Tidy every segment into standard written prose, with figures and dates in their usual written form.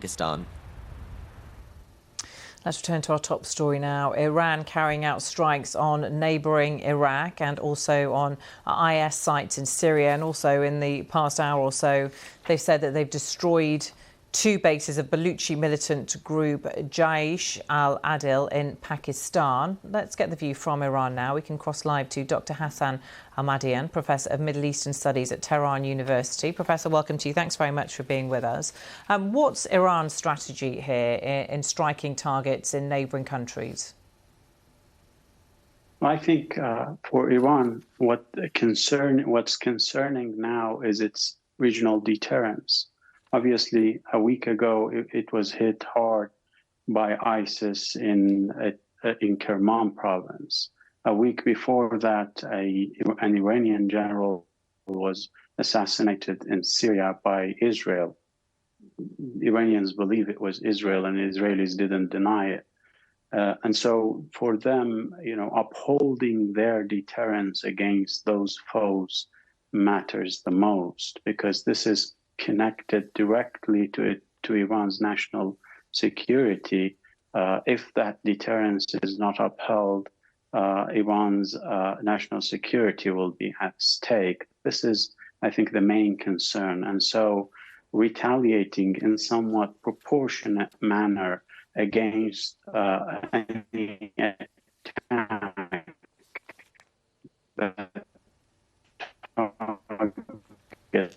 Pakistan. Let's return to our top story now. Iran carrying out strikes on neighbouring Iraq and also on IS sites in Syria. And also in the past hour or so, they've said that they've destroyed two bases of Baluchi militant group Jaish al-Adil in Pakistan. Let's get the view from Iran now. We can cross live to Dr. Hassan Ahmadian, Professor of Middle Eastern Studies at Tehran University. Professor, welcome to you. Thanks very much for being with us. What's Iran's strategy here in striking targets in neighbouring countries? I think for Iran, what's concerning now is its regional deterrence. Obviously, a week ago, it was hit hard by ISIS in Kerman province. A week before that, an Iranian general was assassinated in Syria by Israel. Iranians believe it was Israel, and Israelis didn't deny it. And so for them, upholding their deterrence against those foes matters the most, because this is connected directly to Iran's national security. If that deterrence is not upheld, Iran's national security will be at stake. This is, I think, the main concern. And so retaliating in somewhat proportionate manner against any attack that targets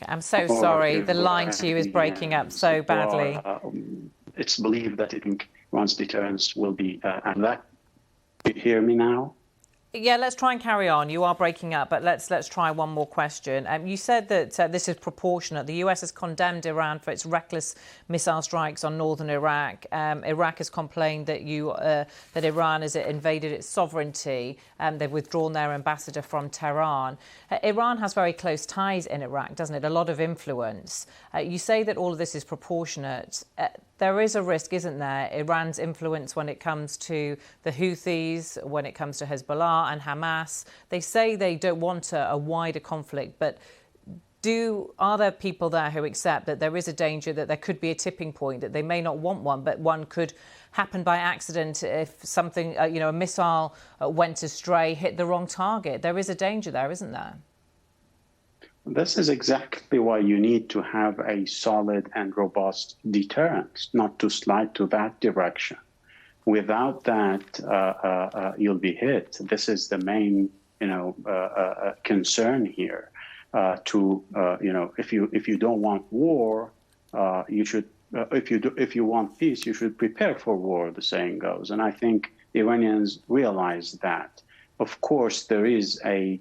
I'm so sorry. The line to you is breaking up so badly. It's believed that Iran's deterrence will be, and that, you hear me now? Yeah, let's try and carry on. You are breaking up, but let's try one more question. You said that this is proportionate. The US has condemned Iran for its reckless missile strikes on northern Iraq. Iraq has complained that that Iran has invaded its sovereignty. They've withdrawn their ambassador from Tehran. Iran has very close ties in Iraq, doesn't it? A lot of influence. You say that all of this is proportionate. There is a risk, isn't there? Iran's influence when it comes to the Houthis, when it comes to Hezbollah and Hamas. They say they don't want a wider conflict, but are there people there who accept that there is a danger, that there could be a tipping point, that they may not want one, but one could happen by accident if something, a missile went astray, hit the wrong target? There is a danger there, isn't there? This is exactly why you need to have a solid and robust deterrence, not to slide to that direction. Without that, you'll be hit. This is the main, concern here. If you don't want war, you should. If you want peace, you should prepare for war. The saying goes, and I think Iranians realize that. Of course, there is a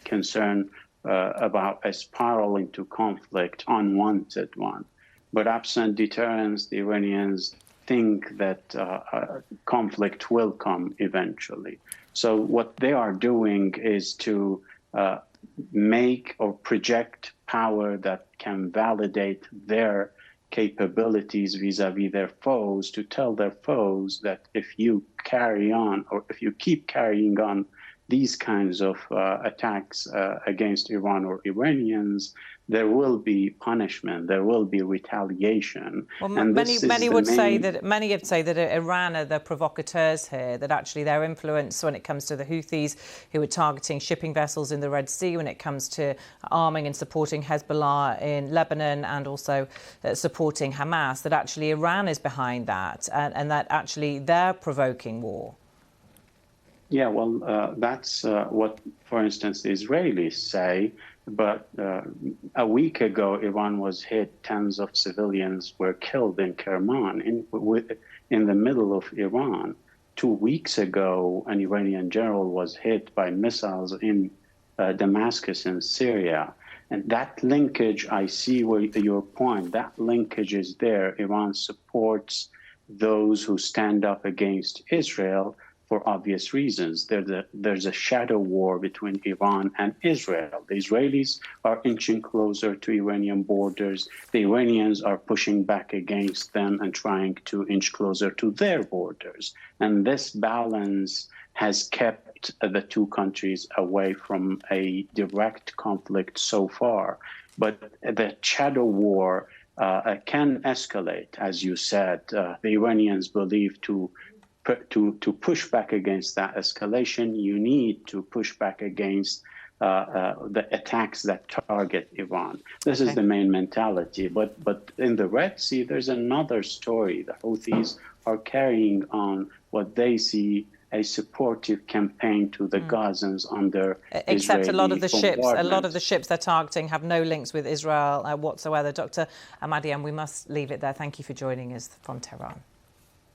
concern about a spiral into conflict, unwanted one. But absent deterrence, the Iranians think that conflict will come eventually. So what they are doing is to make or project power that can validate their capabilities vis-a-vis their foes, to tell their foes that if you carry on, or if you keep carrying on these kinds of attacks against Iran or Iranians, there will be punishment, there will be retaliation. Well, and many would say that Iran are the provocateurs here, that actually their influence when it comes to the Houthis, who are targeting shipping vessels in the Red Sea, when it comes to arming and supporting Hezbollah in Lebanon, and also supporting Hamas, that actually Iran is behind that, and that actually they're provoking war. Yeah, well, that's what, for instance, the Israelis say. But a week ago, Iran was hit. Tens of civilians were killed in Kerman, in the middle of Iran. 2 weeks ago, an Iranian general was hit by missiles in Damascus in Syria. And that linkage, I see your point, that linkage is there. Iran supports those who stand up against Israel for obvious reasons. There's a shadow war between Iran and Israel. The Israelis are inching closer to Iranian borders. The Iranians are pushing back against them and trying to inch closer to their borders. And this balance has kept kept the two countries away from a direct conflict so far. But the shadow war can escalate, as you said. The Iranians believe to push back against that escalation, you need to push back against the attacks that target Iran. This is the main mentality. But in the Red Sea, there's another story. The Houthis are carrying on what they see a supportive campaign to the Gazans under except Israeli a lot of the bombardment. ships they're targeting have no links with Israel whatsoever. Dr. Ahmadian, we must leave it there. Thank you for joining us from Tehran.